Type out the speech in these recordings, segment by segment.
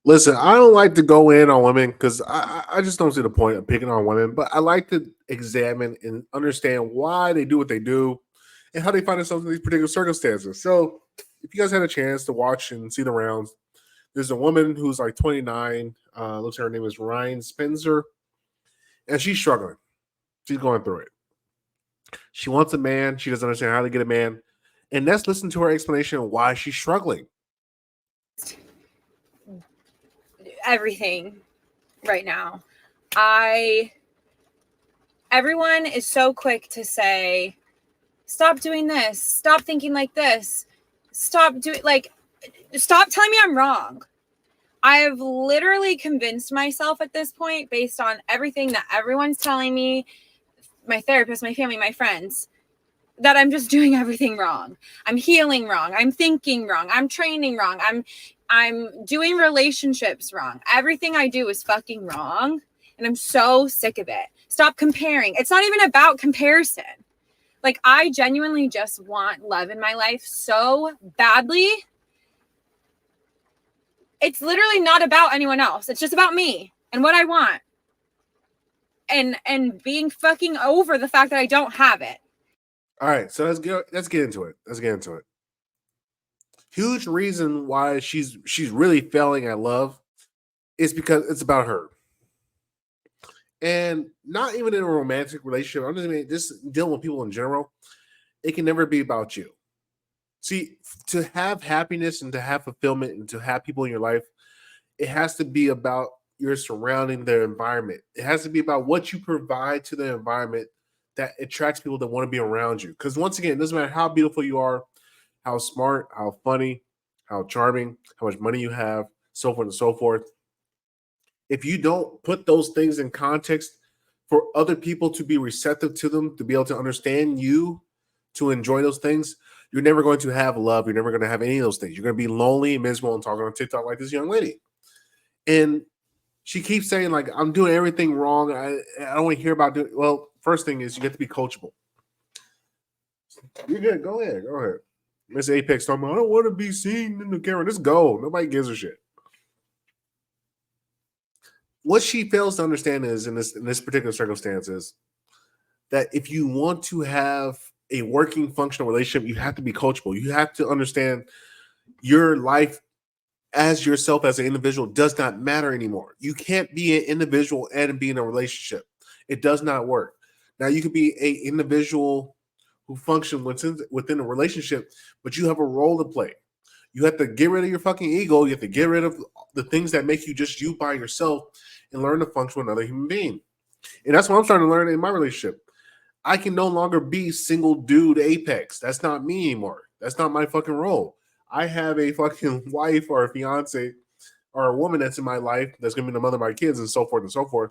Listen, I don't like to go in on women because I just don't see the point of picking on women, but I like to examine and understand why they do what they do and how they find themselves in these particular circumstances. So, if you guys had a chance to watch and see the rounds, there's a woman who's like 29. Looks like her name is Ryan Spencer, and she's struggling. She's going through it. She wants a man. She doesn't understand how to get a man. And let's listen to her explanation of why she's struggling. Everything right now. Everyone is so quick to say, stop doing this, stop thinking like this, stop telling me I'm wrong. I have literally convinced myself at this point, based on everything that everyone's telling me, my therapist, my family, my friends, that I'm just doing everything wrong. I'm healing wrong. I'm thinking wrong. I'm training wrong. I'm doing relationships wrong. Everything I do is fucking wrong. And I'm so sick of it. Stop comparing. It's not even about comparison. Like, I genuinely just want love in my life so badly. It's literally not about anyone else. It's just about me and what I want. And being fucking over the fact that I don't have it. All right, so let's get into it. Huge reason why she's really failing at love is because it's about her. And not even in a romantic relationship. I'm just dealing with people in general. It can never be about you. See, to have happiness and to have fulfillment and to have people in your life, it has to be about your surrounding, their environment. It has to be about what you provide to the environment that attracts people that want to be around you. Because once again, it doesn't matter how beautiful you are, how smart, how funny, how charming, how much money you have, so forth and so forth. If you don't put those things in context for other people to be receptive to them, to be able to understand you, to enjoy those things, you're never going to have love. You're never going to have any of those things. You're going to be lonely and miserable and talking on TikTok like this young lady. And she keeps saying, like, I'm doing everything wrong. I don't want to hear about doing. Well, first thing is you get to be coachable. You're good. Go ahead. Miss Apex talking about, I don't want to be seen in the camera. Just go. Nobody gives a shit. What she fails to understand is in this particular circumstance is that if you want to have a working functional relationship, you have to be coachable. You have to understand your life as yourself as an individual does not matter anymore. You can't be an individual and be in a relationship. It does not work. Now you could be an individual who function within a relationship, but you have a role to play. You have to get rid of your fucking ego. You have to get rid of the things that make you just you by yourself and learn to function with another human being. And that's what I'm starting to learn in my relationship. I can no longer be single dude Apex. That's not me anymore. That's not my fucking role. I have a fucking wife or a fiance or a woman that's in my life that's going to be the mother of my kids and so forth and so forth.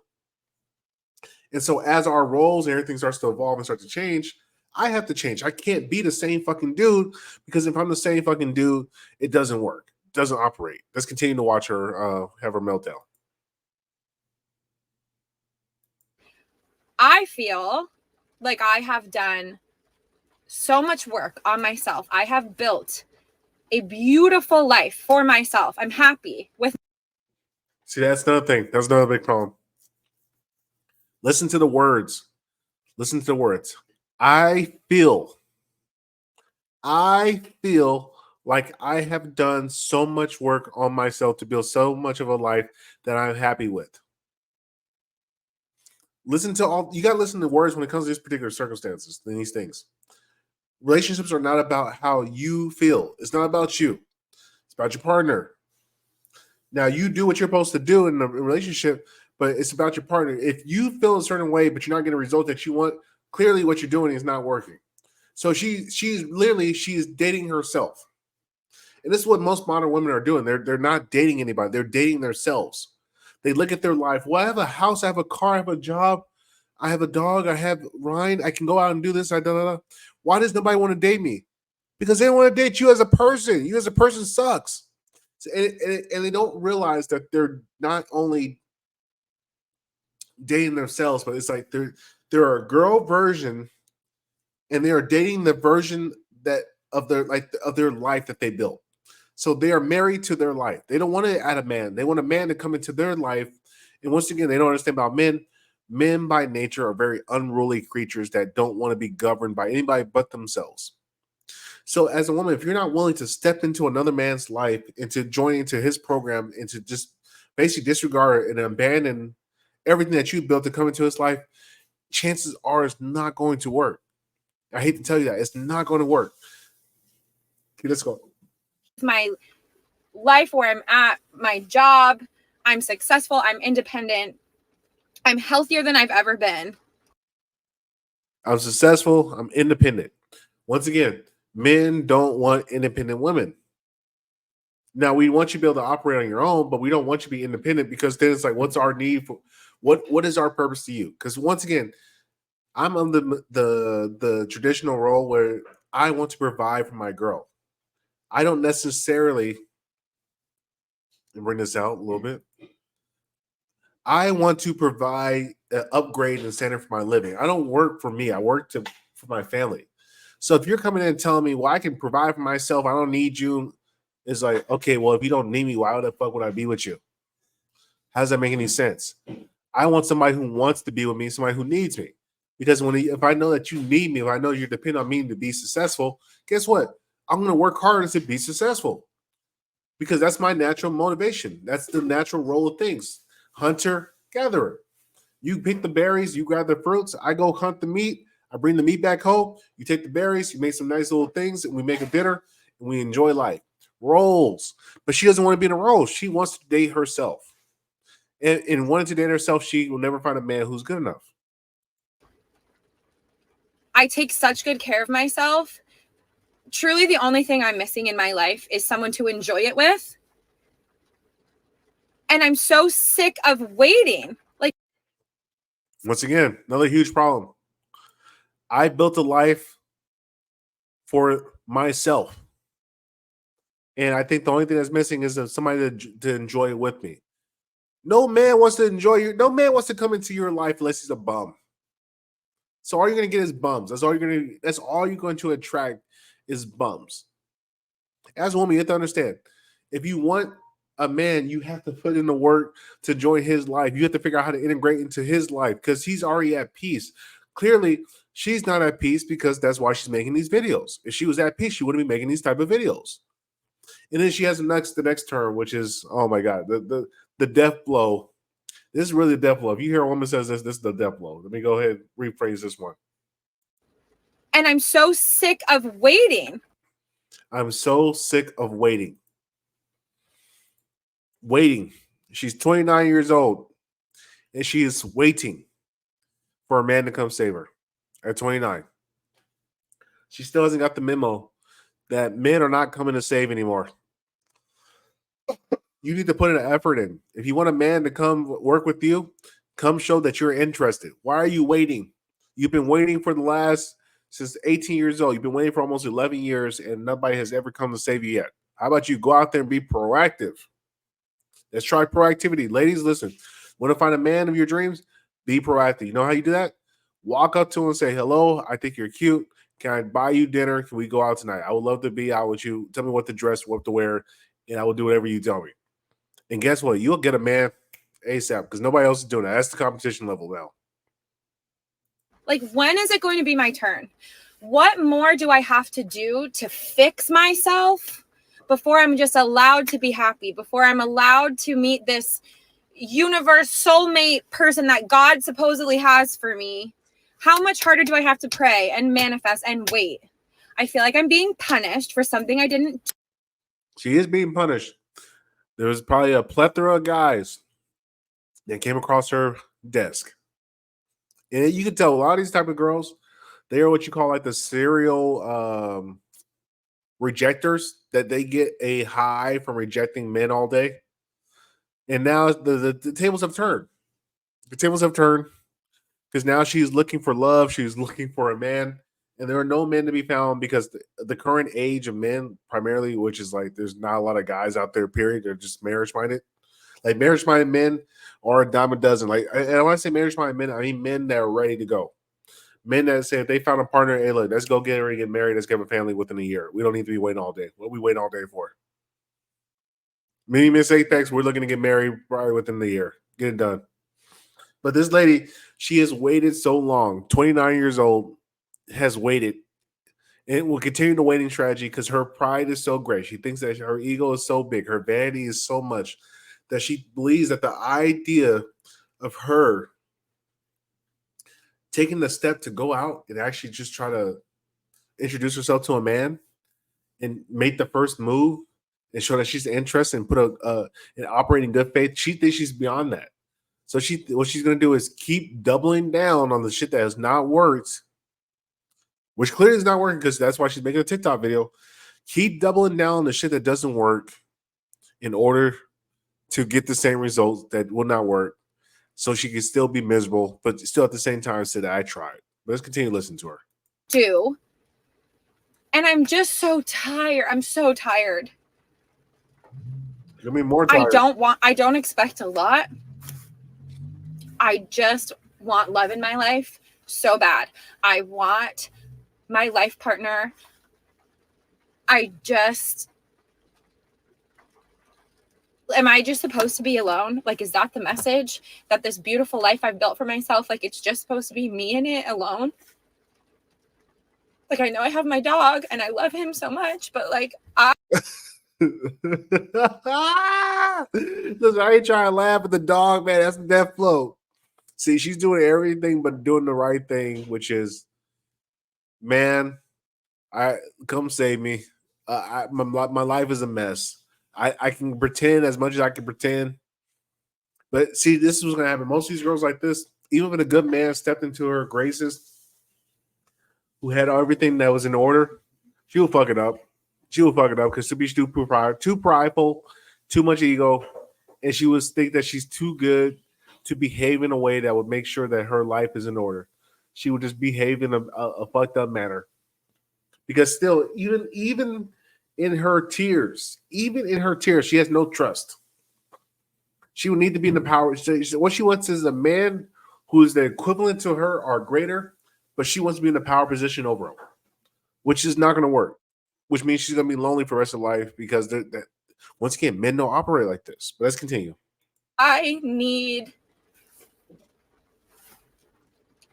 And so as our roles and everything starts to evolve and start to change, I have to change. I can't be the same fucking dude because if I'm the same fucking dude, it doesn't work. It doesn't operate. Let's continue to watch her have her meltdown. I feel like I have done so much work on myself. I have built a beautiful life for myself. I'm happy with. See, that's another thing. That's another big problem. Listen to the words. Listen to the words. I feel like I have done so much work on myself to build so much of a life that I'm happy with. Listen to all you got to listen to words when it comes to these particular circumstances and these things. Relationships are not about how you feel. It's not about you. It's about your partner. Now you do what you're supposed to do in a relationship, but it's about your partner. If you feel a certain way, but you're not getting a result that you want, clearly what you're doing is not working. So she's dating herself. And this is what most modern women are doing. They're not dating anybody. They're dating themselves. They look at their life. Well, I have a house, I have a car, I have a job, I have a dog, I have Ryan, I can go out and do this. Why does nobody want to date me? Because they don't want to date you as a person. You as a person sucks. And they don't realize that they're not only dating themselves, but it's like they're a girl version, and they are dating the version that of their life that they built. So they are married to their life. They don't want to add a man. They want a man to come into their life. And once again, they don't understand about men. Men by nature are very unruly creatures that don't want to be governed by anybody but themselves. So as a woman, if you're not willing to step into another man's life and to join into his program and to just basically disregard and abandon everything that you built to come into his life, chances are it's not going to work. I hate to tell you that. It's not going to work. Okay, let's go. My life where I'm at, my job, I'm successful, I'm independent, I'm healthier than I've ever been. I'm successful, I'm independent. Once again, men don't want independent women. Now we want you to be able to operate on your own, but we don't want you to be independent because then it's like, what's our need for what is our purpose to you? Because once again, I'm on the traditional role where I want to provide for my girl. I don't necessarily bring this out a little bit. I want to provide an upgrade and standard for my living. I don't work for me. I work for my family. So if you're coming in and telling me, well, I can provide for myself, I don't need you, it's like, okay, well, if you don't need me, why the fuck would I be with you? How does that make any sense? I want somebody who wants to be with me, somebody who needs me. Because if I know that you need me, if I know you're depending on me to be successful, guess what? I'm going to work harder to be successful because that's my natural motivation. That's the natural role of things. Hunter, gatherer. You pick the berries, you grab the fruits. I go hunt the meat. I bring the meat back home. You take the berries, you make some nice little things, and we make a dinner, and we enjoy life. Roles. But she doesn't want to be in a role. She wants to date herself. And wanting to date herself, she will never find a man who's good enough. I take such good care of myself. Truly, the only thing I'm missing in my life is someone to enjoy it with. And I'm so sick of waiting. Like, once again, another huge problem. I built a life for myself. And I think the only thing that's missing is somebody to enjoy it with me. No man wants to enjoy you. No man wants to come into your life unless he's a bum. So all you're going to get is bums. That's all you're going to attract is bums. As a woman, you have to understand, if you want a man, you have to put in the work to join his life. You have to figure out how to integrate into his life because he's already at peace. Clearly, she's not at peace because that's why she's making these videos. If she was at peace, she wouldn't be making these type of videos. And then she has the next term, which is, oh my God, the death blow. This is really the death blow. If you hear a woman says this is the death blow. Let me go ahead and rephrase this one. And I'm so sick of waiting. I'm so sick of waiting. Waiting. She's 29 years old, and she is waiting for a man to come save her at 29. She still hasn't got the memo that men are not coming to save anymore. You need to put an effort in. If you want a man to come work with you, come show that you're interested. Why are you waiting? You've been waiting since 18 years old. You've been waiting for almost 11 years, and nobody has ever come to save you yet. How about you go out there and be proactive? Let's try proactivity. Ladies, listen. Want to find a man of your dreams? Be proactive. You know how you do that? Walk up to him and say, hello, I think you're cute. Can I buy you dinner? Can we go out tonight? I would love to be out with you. Tell me what to dress, what to wear, and I will do whatever you tell me. And guess what? You'll get a man ASAP because nobody else is doing that. That's the competition level now. Like, when is it going to be my turn? What more do I have to do to fix myself before I'm just allowed to be happy, before I'm allowed to meet this universe soulmate person that God supposedly has for me? How much harder do I have to pray and manifest and wait? I feel like I'm being punished for something I didn't do. She is being punished. There was probably a plethora of guys that came across her desk. And you can tell a lot of these type of girls, they are what you call like the serial rejectors, that they get a high from rejecting men all day. And now the tables have turned. The tables have turned because now she's looking for love. She's looking for a man. And there are no men to be found because the current age of men, primarily, which is like there's not a lot of guys out there, period. They're just marriage-minded. Like marriage-minded men are a dime a dozen. Like, and when I say marriage-minded men, I mean men that are ready to go. Men that say if they found a partner, hey, look, let's go get her and get married. Let's get a family within a year. We don't need to be waiting all day. What are we waiting all day for? Me, Miss Apex, we're looking to get married probably within the year. Get it done. But this lady, she has waited so long, 29 years old, has waited and will continue the waiting strategy because her pride is so great. She thinks that her ego is so big, her vanity is so much that she believes that the idea of her taking the step to go out and actually just try to introduce herself to a man and make the first move and show that she's interested and put an operating good faith. She thinks she's beyond that. So what she's gonna do is keep doubling down on the shit that has not worked, which clearly is not working because that's why she's making a TikTok video. Keep doubling down on the shit that doesn't work in order to get the same results that will not work. So she can still be miserable, but still at the same time say that I tried. But let's continue listening to her. And I'm just so tired. I'm so tired. You'll be more tired. I don't expect a lot. I just want love in my life so bad. I want my life partner. Am I just supposed to be alone? Like, is that the message? That this beautiful life I've built for myself, like, it's just supposed to be me in it alone? Like, I know I have my dog and I love him so much, but like, Listen, I ain't trying to laugh at the dog, man. That's the death flow. See, she's doing everything but doing the right thing, which is, man, I come save me. My life is a mess. I can pretend as much as I can pretend, but see, this is what's gonna happen. Most of these girls like this, even if a good man stepped into her graces, who had everything that was in order, she will fuck it up. She will fuck it up because she'll be too prideful, too much ego, and she would think that she's too good to behave in a way that would make sure that her life is in order. She would just behave in a fucked up manner. Because still, even in her tears, she has no trust. She would need to be in the power. What she wants is a man who is the equivalent to her or greater, but she wants to be in the power position over him, which is not going to work. Which means she's going to be lonely for the rest of life because once again, men don't operate like this. But let's continue. I need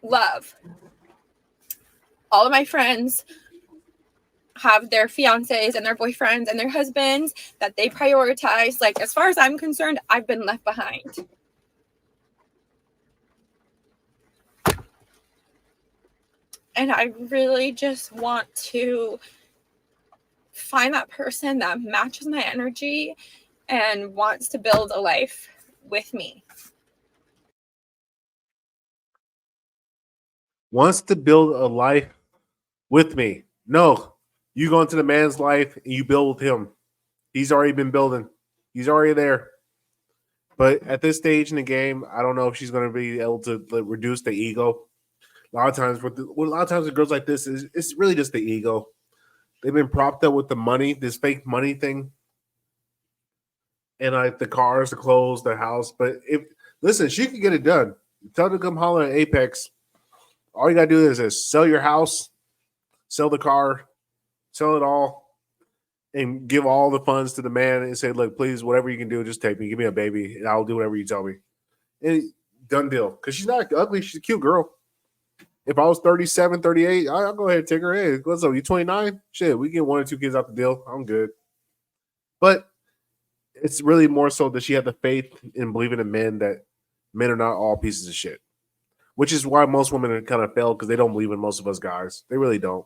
love. All of my friends have their fiancés and their boyfriends and their husbands that they prioritize. Like, as far as I'm concerned, I've been left behind. And I really just want to find that person that matches my energy and wants to build a life with me. Wants to build a life with me. No, you go into the man's life and you build with him. He's already been building. He's already there. But at this stage in the game, I don't know if she's going to be able to reduce the ego. A lot of times with girls like this, it's really just the ego. They've been propped up with the money, this fake money thing, and like the cars, the clothes, the house. But listen, she can get it done. Tell her to come holler at Apex. All you gotta do is sell your house, sell the car, sell it all, and give all the funds to the man and say, "Look, please, whatever you can do, just take me, give me a baby, and I'll do whatever you tell me." And done deal. Because she's not ugly; she's a cute girl. If I was 37, 38, I'll go ahead and take her. Hey, what's up? You 29? Shit, we get 1 or 2 kids out the deal. I'm good. But it's really more so that she had the faith in believing in men that men are not all pieces of shit. Which is why most women are kind of failed because they don't believe in most of us guys. They really don't.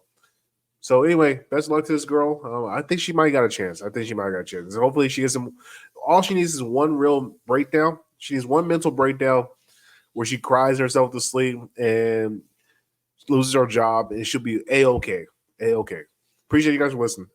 So anyway, best of luck to this girl. I think she might got a chance. Hopefully she gets some. All she needs is one real breakdown. She needs one mental breakdown where she cries herself to sleep and loses her job, and she'll be A-okay. A-okay. Appreciate you guys for listening.